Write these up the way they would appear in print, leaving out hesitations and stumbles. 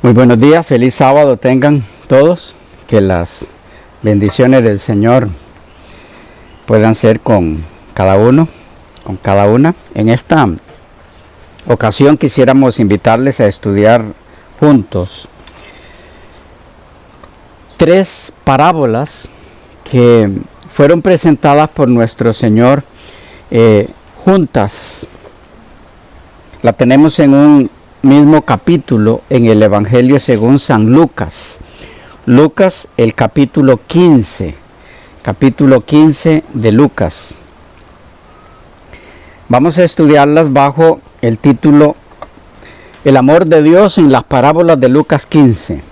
Muy buenos días, feliz sábado tengan todos, que las bendiciones del Señor puedan ser con cada uno, con cada una. En esta ocasión quisiéramos invitarles a estudiar juntos 3 parábolas que fueron presentadas por nuestro Señor juntas. La tenemos en un mismo capítulo en el Evangelio según San Lucas. Lucas, el capítulo 15 de Lucas. Vamos a estudiarlas bajo el título El amor de Dios en las parábolas de Lucas 15.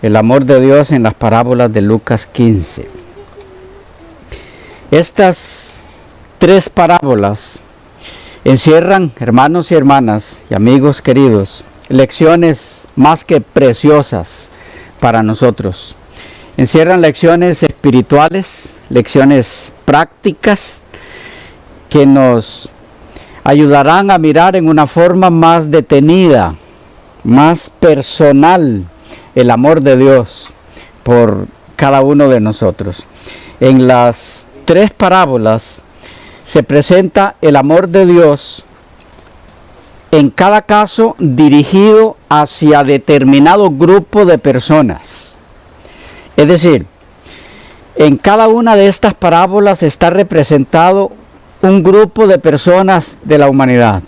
El amor de Dios en las parábolas de Lucas 15. Estas 3 parábolas encierran, hermanos y hermanas y amigos queridos, lecciones más que preciosas para nosotros. Encierran lecciones espirituales, lecciones prácticas que nos ayudarán a mirar en una forma más detenida, más personal, el amor de Dios por cada uno de nosotros. En las 3 parábolas se presenta el amor de Dios, en cada caso dirigido hacia determinado grupo de personas. Es decir, en cada una de estas parábolas está representado un grupo de personas de la humanidad.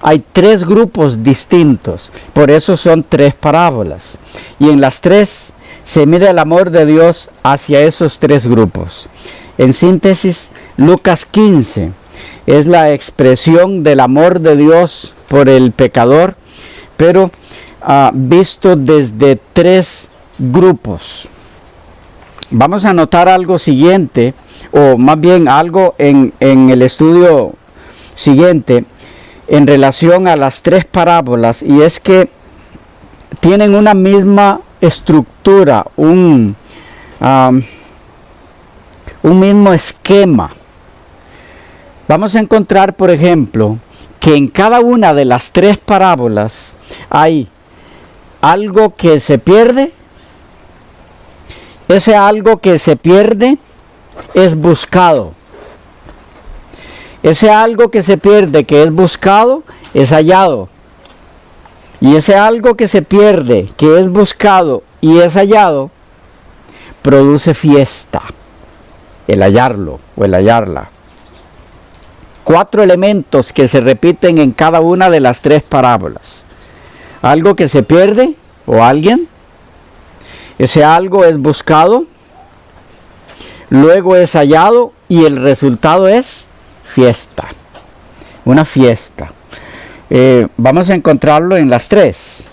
Hay 3 grupos distintos, por eso son 3 parábolas. Y en las 3 se mira el amor de Dios hacia esos 3 grupos. En síntesis, Lucas 15 es la expresión del amor de Dios por el pecador, pero visto desde 3 grupos. Vamos a notar algo siguiente, o más bien algo en el estudio siguiente, en relación a las 3 parábolas, y es que tienen una misma estructura, un mismo esquema. Vamos a encontrar, por ejemplo, que en cada una de las 3 parábolas hay algo que se pierde. Ese algo que se pierde es buscado. Ese algo que se pierde, que es buscado, es hallado. Y ese algo que se pierde, que es buscado y es hallado, produce fiesta, el hallarlo o el hallarla. 4 elementos que se repiten en cada una de las 3 parábolas. Algo que se pierde o alguien. Ese algo es buscado. Luego es hallado y el resultado es fiesta. Una fiesta. Vamos a encontrarlo en las 3.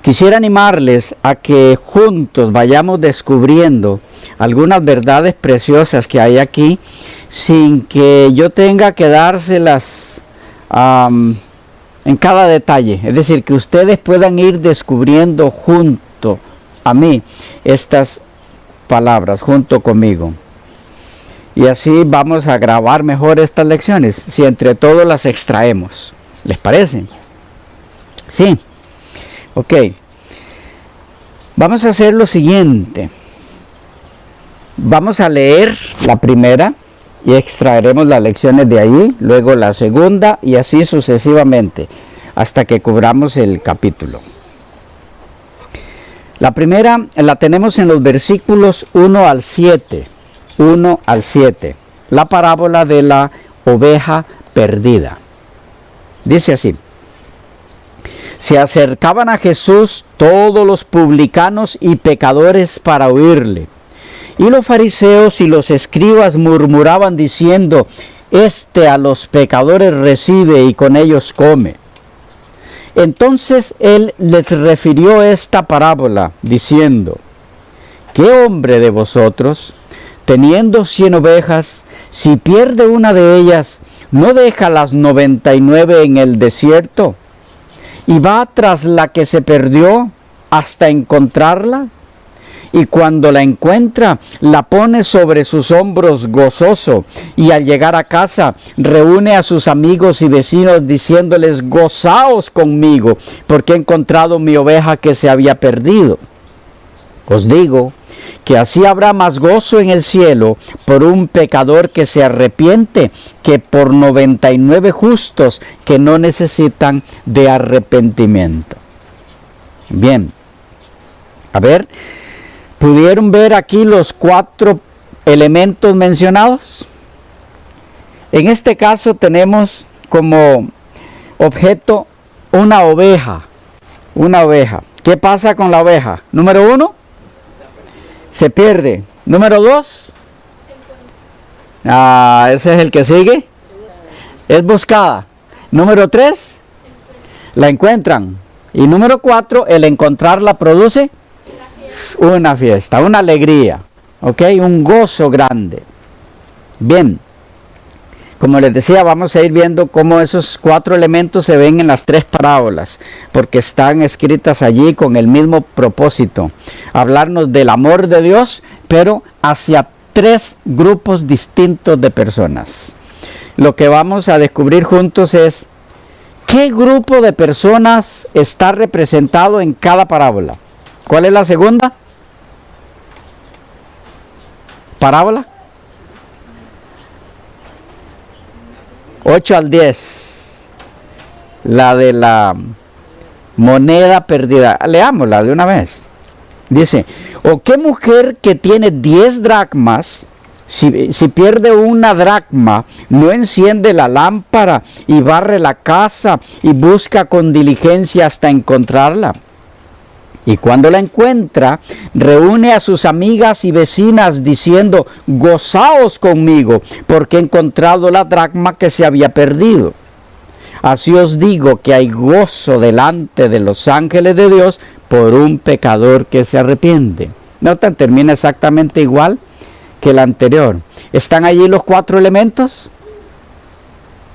Quisiera animarles a que juntos vayamos descubriendo algunas verdades preciosas que hay aquí, sin que yo tenga que dárselas en cada detalle. Es decir, que ustedes puedan ir descubriendo junto a mí estas palabras, junto conmigo. Y así vamos a grabar mejor estas lecciones, si entre todos las extraemos. ¿Les parece? Sí. Ok. Vamos a hacer lo siguiente. Vamos a leer la primera y extraeremos las lecciones de ahí, luego la segunda y así sucesivamente, hasta que cubramos el capítulo. La primera la tenemos en los versículos 1 al 7. 1 al 7. La parábola de la oveja perdida. Dice así: se acercaban a Jesús todos los publicanos y pecadores para oírle. Y los fariseos y los escribas murmuraban diciendo: este a los pecadores recibe y con ellos come. Entonces él les refirió esta parábola diciendo: ¿qué hombre de vosotros, teniendo 100 ovejas, si pierde una de ellas, no deja las 99 en el desierto y va tras la que se perdió hasta encontrarla? y cuando la encuentra, la pone sobre sus hombros gozoso, y al llegar a casa, reúne a sus amigos y vecinos diciéndoles: gozaos conmigo, porque he encontrado mi oveja que se había perdido. Os digo que así habrá más gozo en el cielo por un pecador que se arrepiente que por 99 justos que no necesitan de arrepentimiento. Bien, a ver, ¿pudieron ver aquí los 4 elementos mencionados? En este caso tenemos como objeto una oveja. Una oveja. ¿Qué pasa con la oveja? Número 1, se pierde. Número 2, ese es el que sigue, es buscada. Número 3, la encuentran. Y número 4, el encontrarla produce una fiesta, una alegría, ¿ok? Un gozo grande. Bien, como les decía, vamos a ir viendo cómo esos 4 elementos se ven en las 3 parábolas, porque están escritas allí con el mismo propósito: hablarnos del amor de Dios, pero hacia 3 grupos distintos de personas. Lo que vamos a descubrir juntos es ¿qué grupo de personas está representado en cada parábola? ¿Cuál es la segunda parábola? 8 al 10. La de la moneda perdida. Leámosla de una vez. Dice: ¿o qué mujer que tiene 10 dracmas, si pierde una dracma, no enciende la lámpara y barre la casa y busca con diligencia hasta encontrarla? Y cuando la encuentra, reúne a sus amigas y vecinas diciendo: gozaos conmigo, porque he encontrado la dracma que se había perdido. Así os digo que hay gozo delante de los ángeles de Dios por un pecador que se arrepiente. ¿Notan? Termina exactamente igual que el anterior. ¿Están allí los 4 elementos?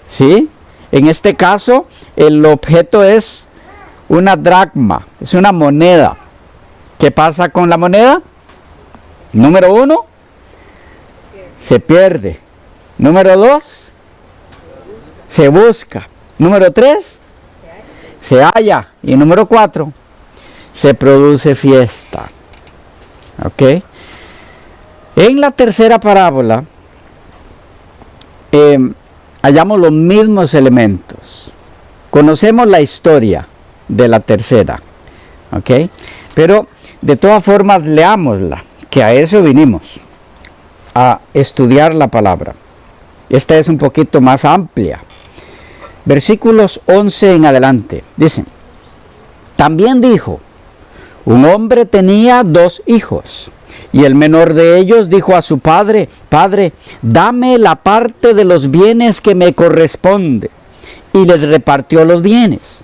¿Sí? En este caso, el objeto es una dracma, es una moneda. ¿Qué pasa con la moneda? Número 1, se pierde. Número 2, se busca. Número 3, se halla. Y número 4, se produce fiesta. ¿Ok? En la tercera parábola, hallamos los mismos elementos. Conocemos la historia de la tercera, ¿ok? Pero de todas formas leámosla, que a eso vinimos, a estudiar la palabra. Esta es un poquito más amplia. Versículos 11 en adelante, dicen: también dijo: un hombre tenía 2 hijos, y el menor de ellos dijo a su padre: Padre, dame la parte de los bienes que me corresponde. Y les repartió los bienes.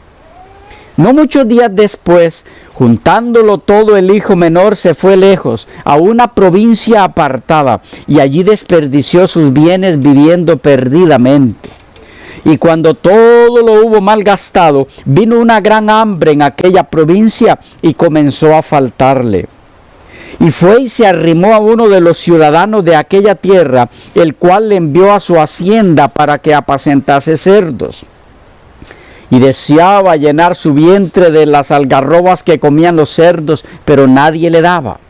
No muchos días después, juntándolo todo, el hijo menor se fue lejos, a una provincia apartada, y allí desperdició sus bienes viviendo perdidamente. Y cuando todo lo hubo malgastado, vino una gran hambre en aquella provincia y comenzó a faltarle. Y fue y se arrimó a uno de los ciudadanos de aquella tierra, el cual le envió a su hacienda para que apacentase cerdos. Y deseaba llenar su vientre de las algarrobas que comían los cerdos, pero nadie le daba.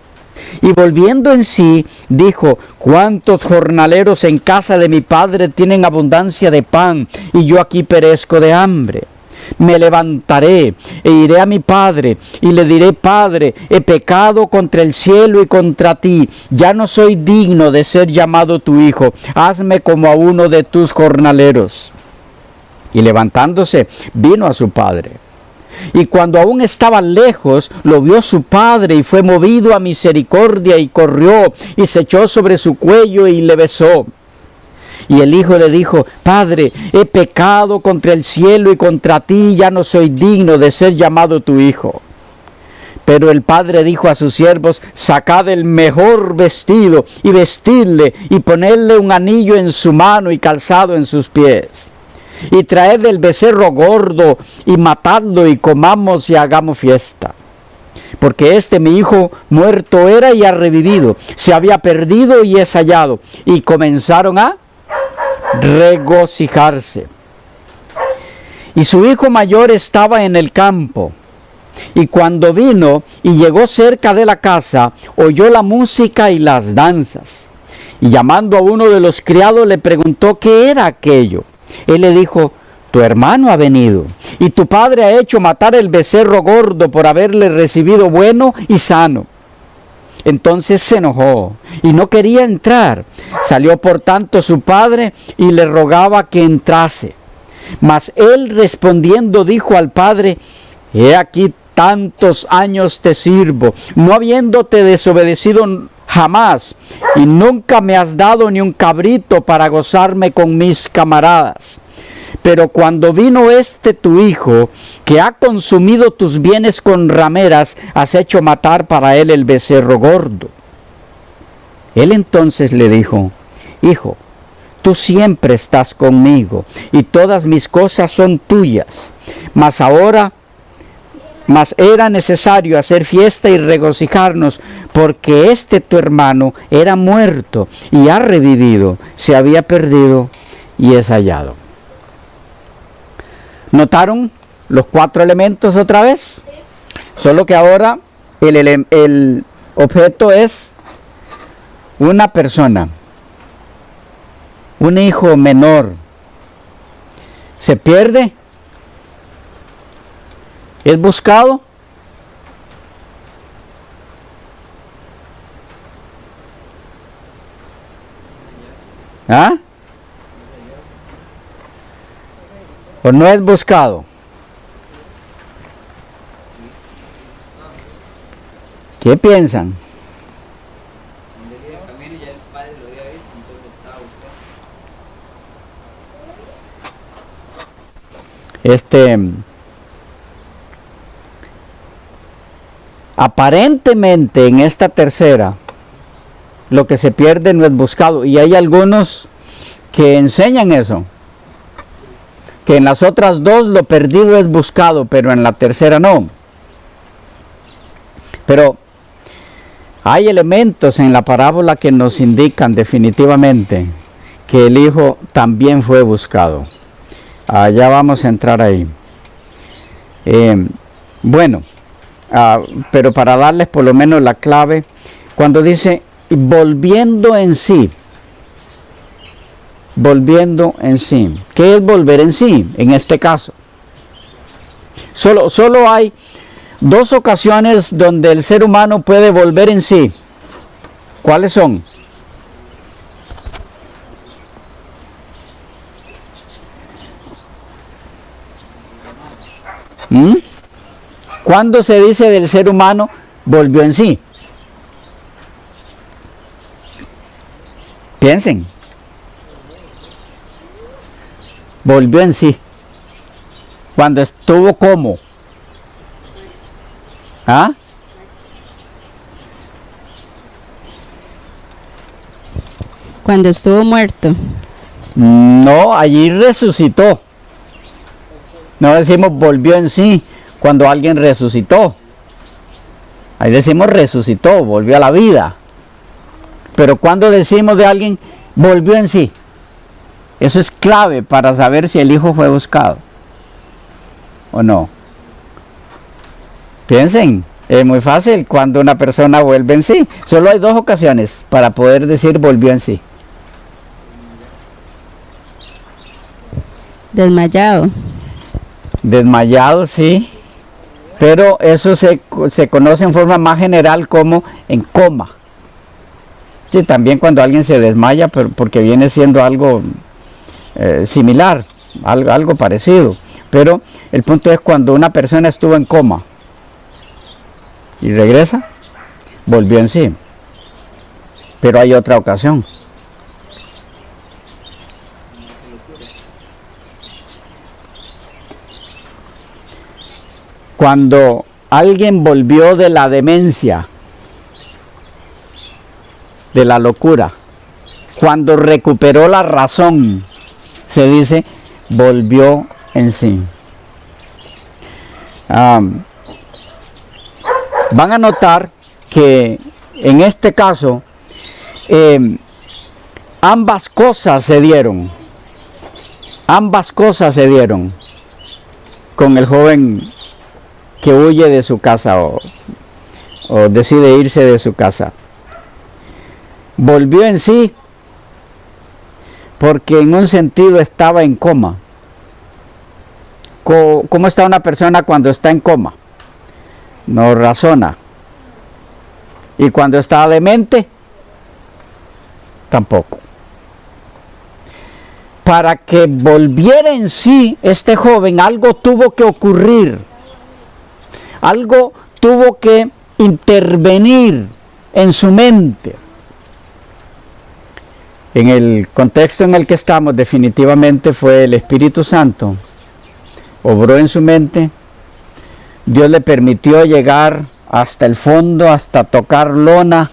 Y volviendo en sí, dijo: ¿cuántos jornaleros en casa de mi padre tienen abundancia de pan, y yo aquí perezco de hambre? Me levantaré e iré a mi padre, y le diré: Padre, he pecado contra el cielo y contra ti, ya no soy digno de ser llamado tu hijo, hazme como a uno de tus jornaleros. Y levantándose, vino a su padre. Y cuando aún estaba lejos, lo vio su padre, y fue movido a misericordia, y corrió, y se echó sobre su cuello, y le besó. Y el hijo le dijo: Padre, he pecado contra el cielo y contra ti, ya no soy digno de ser llamado tu hijo. Pero el padre dijo a sus siervos: sacad el mejor vestido, y vestidle, y ponedle un anillo en su mano, y calzado en sus pies. Y traed el becerro gordo, y matadlo, y comamos y hagamos fiesta. porque mi hijo muerto era y ha revivido, se había perdido y es hallado. Y comenzaron a regocijarse. Y su hijo mayor estaba en el campo. Y cuando vino y llegó cerca de la casa, oyó la música y las danzas. Y llamando a uno de los criados le preguntó qué era aquello. Él le dijo: tu hermano ha venido, y tu padre ha hecho matar el becerro gordo por haberle recibido bueno y sano. Entonces se enojó y no quería entrar. Salió por tanto su padre y le rogaba que entrase. Mas él respondiendo dijo al padre: he aquí tantos años te sirvo, no habiéndote desobedecido jamás, y nunca me has dado ni un cabrito para gozarme con mis camaradas. Pero cuando vino tu hijo, que ha consumido tus bienes con rameras, has hecho matar para él el becerro gordo. Él entonces le dijo: hijo, tú siempre estás conmigo, y todas mis cosas son tuyas. Mas era necesario hacer fiesta y regocijarnos, porque tu hermano era muerto y ha revivido, se había perdido y es hallado. ¿Notaron los 4 elementos otra vez? Solo que ahora el objeto es una persona, un hijo menor. Se pierde, es buscado, o no es buscado. ¿Qué piensan? Aparentemente en esta tercera, lo que se pierde no es buscado, y hay algunos que enseñan eso, que en las otras 2 lo perdido es buscado, pero en la tercera no. Pero hay elementos en la parábola que nos indican definitivamente que el hijo también fue buscado. Ya vamos a entrar ahí. Pero para darles por lo menos la clave, cuando dice volviendo en sí. Volviendo en sí. ¿Qué es volver en sí en este caso? Solo hay 2 ocasiones donde el ser humano puede volver en sí. ¿Cuáles son? ¿Cuándo se dice del ser humano volvió en sí? Piensen. Volvió en sí. Cuando estuvo como. Cuando estuvo muerto. No, allí resucitó. No decimos volvió en sí cuando alguien resucitó. Ahí decimos resucitó, volvió a la vida. Pero cuando decimos de alguien volvió en sí, eso es clave para saber si el hijo fue buscado o no. Piensen, es muy fácil cuando una persona vuelve en sí. Solo hay 2 ocasiones para poder decir volvió en sí. Desmayado. Desmayado, sí. Pero eso se conoce en forma más general como en coma. Sí, también cuando alguien se desmaya, porque viene siendo algo similar, algo parecido. Pero el punto es cuando una persona estuvo en coma y regresa, volvió en sí. Pero hay otra ocasión. Cuando alguien volvió de la demencia, de la locura, cuando recuperó la razón, se dice volvió en sí. van a notar que en este caso ambas cosas se dieron. Ambas cosas se dieron con el joven que huye de su casa o decide irse de su casa. Volvió en sí porque en un sentido estaba en coma. ¿Cómo está una persona cuando está en coma? No razona. Y cuando está demente, tampoco. Para que volviera en sí este joven, algo tuvo que ocurrir. Algo tuvo que intervenir en su mente. En el contexto en el que estamos, definitivamente fue el Espíritu Santo. Obró en su mente. Dios le permitió llegar hasta el fondo, hasta tocar lona,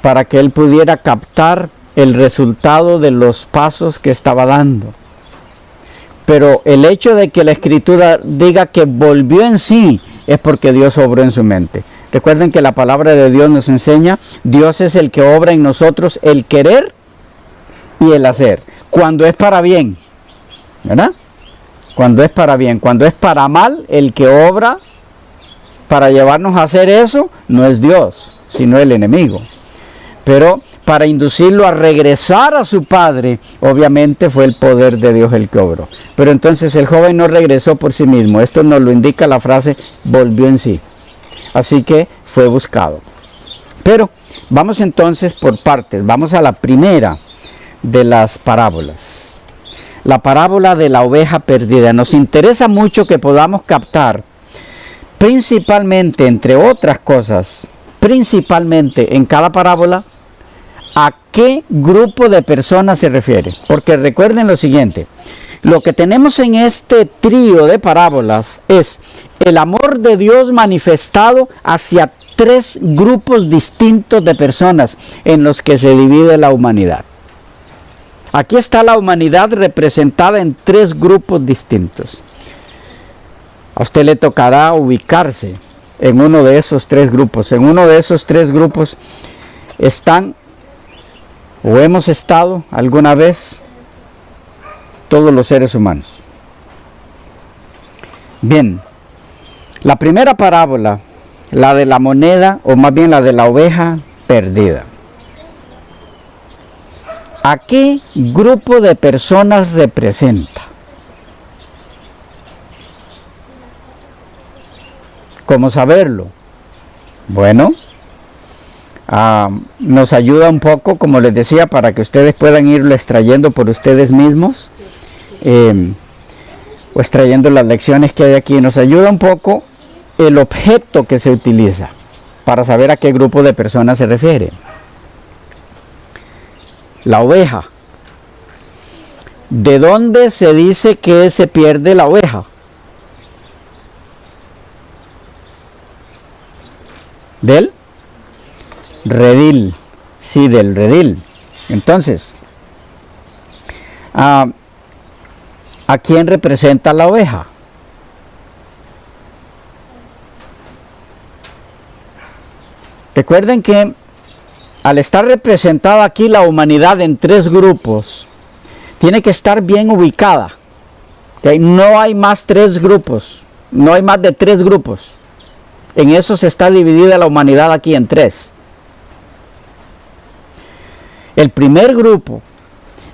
para que él pudiera captar el resultado de los pasos que estaba dando. Pero el hecho de que la Escritura diga que volvió en sí es porque Dios obró en su mente. Recuerden que la palabra de Dios nos enseña, Dios es el que obra en nosotros el querer y el hacer. Cuando es para bien, ¿verdad? Cuando es para bien. Cuando es para mal, el que obra para llevarnos a hacer eso no es Dios, sino el enemigo. Pero para inducirlo a regresar a su padre, obviamente fue el poder de Dios el que obró. Pero entonces el joven no regresó por sí mismo. Esto nos lo indica la frase, volvió en sí. Así que fue buscado. Pero vamos entonces por partes. Vamos a la primera de las parábolas. La parábola de la oveja perdida. Nos interesa mucho que podamos captar, principalmente, entre otras cosas, principalmente en cada parábola, ¿a qué grupo de personas se refiere? Porque recuerden lo siguiente, lo que tenemos en este trío de parábolas es el amor de Dios manifestado hacia tres grupos distintos de personas en los que se divide la humanidad. Aquí está la humanidad representada en tres grupos distintos. A usted le tocará ubicarse en uno de esos tres grupos. En uno de esos tres grupos están o hemos estado alguna vez todos los seres humanos. Bien, la primera parábola, la de la moneda, o más bien la de la oveja perdida. ¿A qué grupo de personas representa? ¿Cómo saberlo? Bueno, nos ayuda un poco, como les decía, para que ustedes puedan irlo extrayendo por ustedes mismos, o extrayendo las lecciones que hay aquí. Nos ayuda un poco el objeto que se utiliza para saber a qué grupo de personas se refiere. La oveja. ¿De dónde se dice que se pierde la oveja? Del redil. Sí, del redil. Entonces, ¿a quién representa la oveja? Recuerden que al estar representada aquí la humanidad en tres grupos, tiene que estar bien ubicada. ¿Okay? No hay más tres grupos, no hay más de tres grupos. En eso se está dividida la humanidad aquí en tres. El primer grupo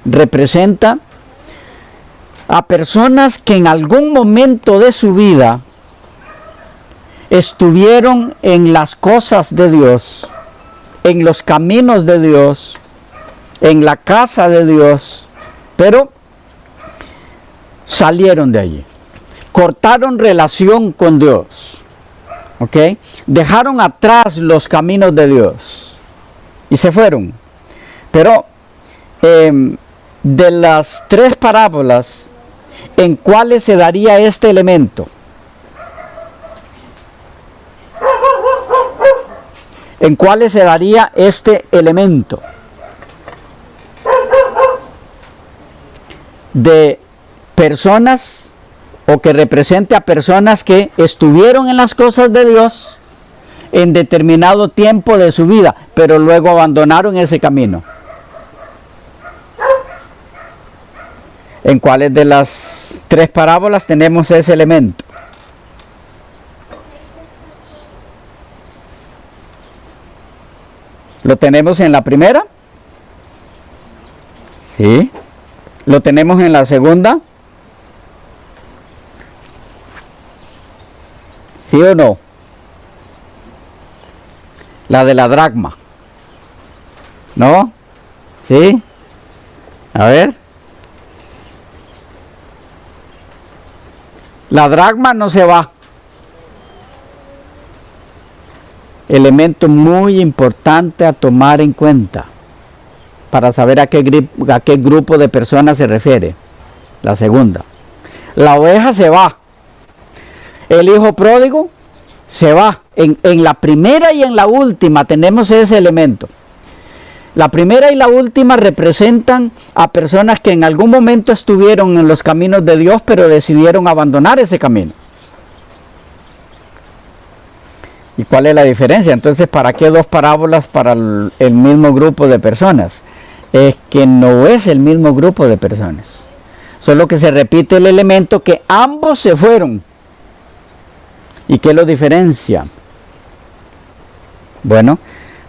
representa a personas que en algún momento de su vida estuvieron en las cosas de Dios, en los caminos de Dios, en la casa de Dios, pero salieron de allí, cortaron relación con Dios, ¿ok? Dejaron atrás los caminos de Dios y se fueron. Pero de las tres parábolas, ¿en cuáles se daría este elemento? ¿En cuáles se daría este elemento? De personas, o que represente a personas que estuvieron en las cosas de Dios, en determinado tiempo de su vida, pero luego abandonaron ese camino. ¿En cuáles de las 3 parábolas tenemos ese elemento? ¿Lo tenemos en la primera? Sí. ¿Lo tenemos en la segunda? ¿Sí o no? La de la dracma. ¿No? ¿Sí? A ver. La dracma no se va. Elemento muy importante a tomar en cuenta para saber a qué grupo de personas se refiere. La segunda. La oveja se va. El hijo pródigo se va. En la primera y en la última tenemos ese elemento. La primera y la última representan a personas que en algún momento estuvieron en los caminos de Dios, pero decidieron abandonar ese camino. ¿Y cuál es la diferencia? Entonces, ¿para qué 2 parábolas para el mismo grupo de personas? Es que no es el mismo grupo de personas. Solo que se repite el elemento que ambos se fueron. ¿Y qué lo diferencia? Bueno,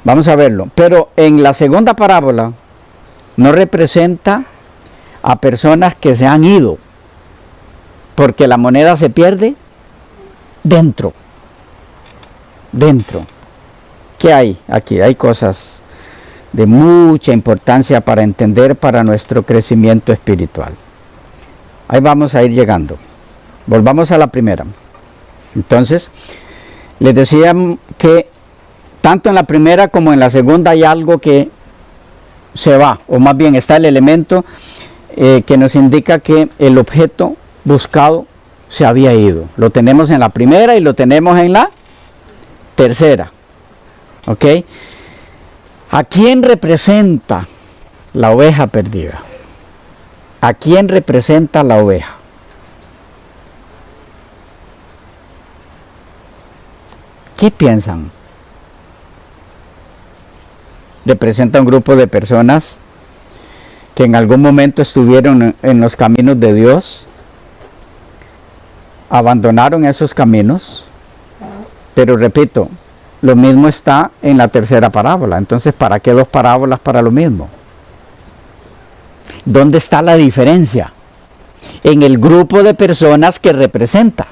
vamos a verlo. Pero en la segunda parábola no representa a personas que se han ido, porque la moneda se pierde dentro. ¿Qué hay aquí? Hay cosas de mucha importancia para entender para nuestro crecimiento espiritual. Ahí vamos a ir llegando. Volvamos a la primera. Entonces, les decía que tanto en la primera como en la segunda hay algo que se va, o más bien está el elemento que nos indica que el objeto buscado se había ido. Lo tenemos en la primera y lo tenemos en la tercera. ¿Ok? ¿A quién representa la oveja perdida? ¿A quién representa la oveja? ¿Qué piensan? Representa un grupo de personas que en algún momento estuvieron en los caminos de Dios, abandonaron esos caminos, pero repito, lo mismo está en la tercera parábola. Entonces, ¿para qué 2 parábolas para lo mismo? ¿Dónde está la diferencia? En el grupo de personas que representa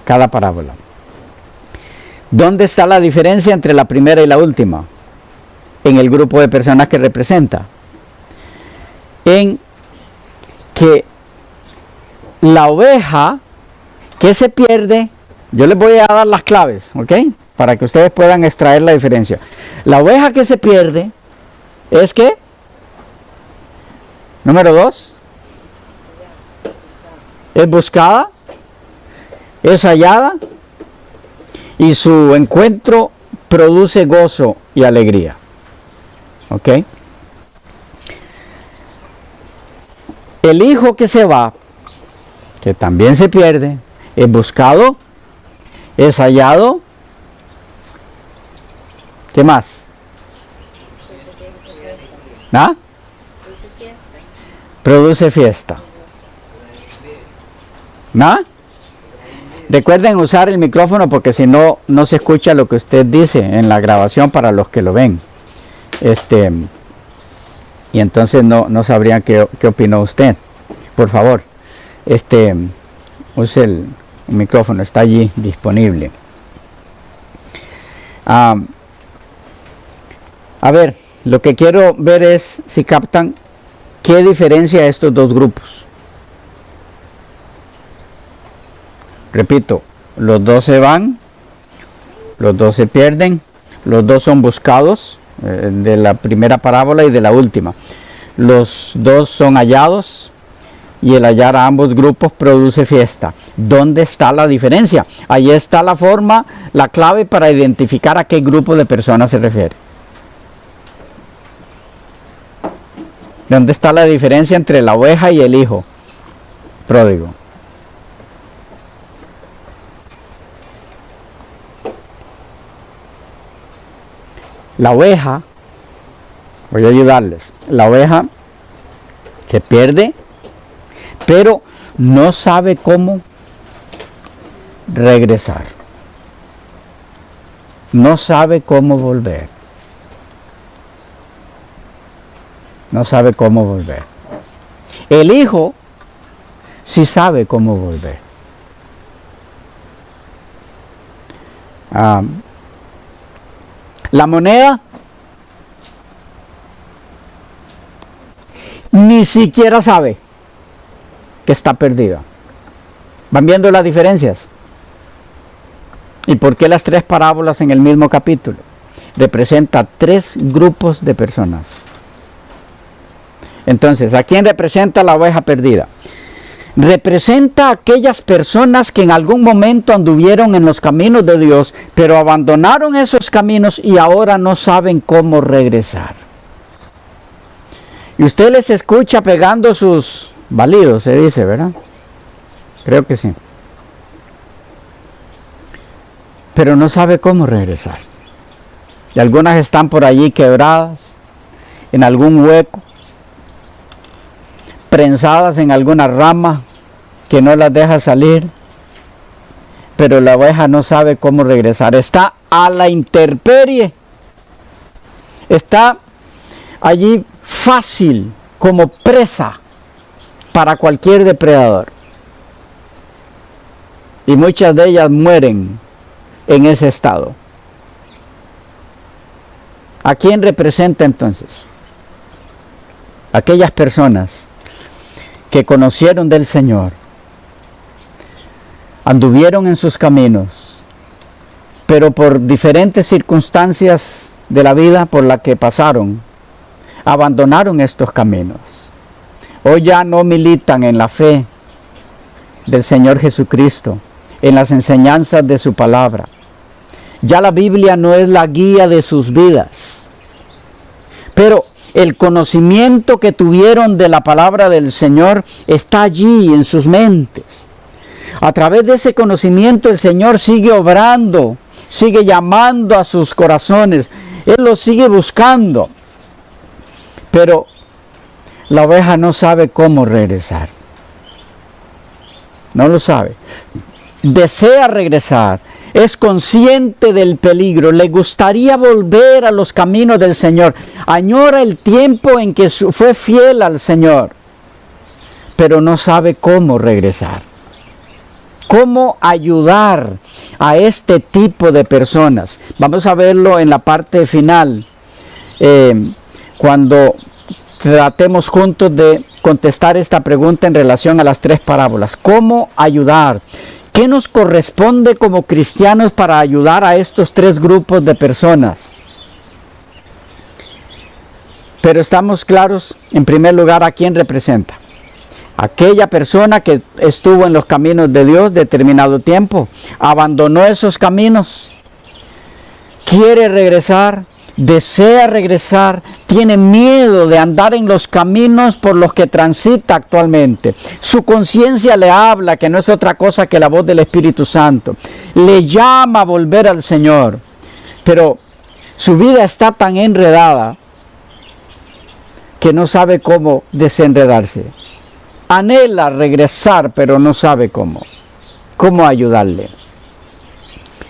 cada parábola. ¿Dónde está la diferencia entre la primera y la última? En el grupo de personas que representa. En que la oveja que se pierde, yo les voy a dar las claves, ¿ok? Para que ustedes puedan extraer la diferencia. La oveja que se pierde es que, número 2, es buscada, es hallada y su encuentro produce gozo y alegría. ¿Ok? El hijo que se va, que también se pierde, es buscado, es hallado. ¿Qué más? ¿Ah? Produce fiesta. ¿Ah? Recuerden usar el micrófono porque si no, no se escucha lo que usted dice en la grabación para los que lo ven. Y entonces no sabrían qué opinó usted. Por favor, use el micrófono, está allí disponible. A ver, lo que quiero ver es si captan qué diferencia estos 2 grupos. Repito, los 2 se van, los 2 se pierden, los 2 son buscados, de la primera parábola y de la última. Los 2 son hallados y el hallar a ambos grupos produce fiesta. ¿Dónde está la diferencia? Ahí está la forma, la clave para identificar a qué grupo de personas se refiere. ¿Dónde está la diferencia entre la oveja y el hijo pródigo? La oveja, voy a ayudarles, la oveja que pierde, pero no sabe cómo regresar. No sabe cómo volver. No sabe cómo volver. El hijo sí sabe cómo volver. La moneda ni siquiera sabe que está perdida. ¿Van viendo las diferencias? ¿Y por qué las tres parábolas en el mismo capítulo? Representa tres grupos de personas. Entonces, ¿a quién representa la oveja perdida? Representa a aquellas personas que en algún momento anduvieron en los caminos de Dios, pero abandonaron esos caminos y ahora no saben cómo regresar. Y usted les escucha pegando sus balidos, se dice, ¿verdad? Creo que sí. Pero no sabe cómo regresar. Y algunas están por allí quebradas, en algún hueco, prensadas en alguna rama que no las deja salir, pero la oveja no sabe cómo regresar. Está a la intemperie, está allí fácil como presa para cualquier depredador, y muchas de ellas mueren en ese estado. ¿A quién representa entonces? Aquellas personas que conocieron del Señor, anduvieron en sus caminos, pero por diferentes circunstancias de la vida por la que pasaron, abandonaron estos caminos. Hoy ya no militan en la fe del Señor Jesucristo, en las enseñanzas de su palabra. Ya la Biblia no es la guía de sus vidas, pero el conocimiento que tuvieron de la palabra del Señor está allí en sus mentes. A través de ese conocimiento el Señor sigue obrando, sigue llamando a sus corazones. Él los sigue buscando. Pero la oveja no sabe cómo regresar. No lo sabe. Desea regresar. Es consciente del peligro, le gustaría volver a los caminos del Señor, añora el tiempo en que fue fiel al Señor, pero no sabe cómo regresar. ¿Cómo ayudar a este tipo de personas? Vamos a verlo en la parte final, cuando tratemos juntos de contestar esta pregunta en relación a las tres parábolas. ¿Cómo ayudar? ¿Qué nos corresponde como cristianos para ayudar a estos tres grupos de personas? Pero estamos claros, en primer lugar, ¿a quién representa? Aquella persona que estuvo en los caminos de Dios determinado tiempo, abandonó esos caminos, quiere regresar, desea regresar, tiene miedo de andar en los caminos por los que transita actualmente. Su conciencia le habla, que no es otra cosa que la voz del Espíritu Santo. Le llama a volver al Señor, pero su vida está tan enredada que no sabe cómo desenredarse. Anhela regresar, pero no sabe cómo. ¿Cómo ayudarle?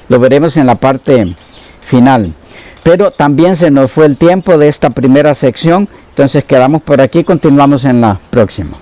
Lo veremos en la parte final. Pero también se nos fue el tiempo de esta primera sección, entonces quedamos por aquí, continuamos en la próxima.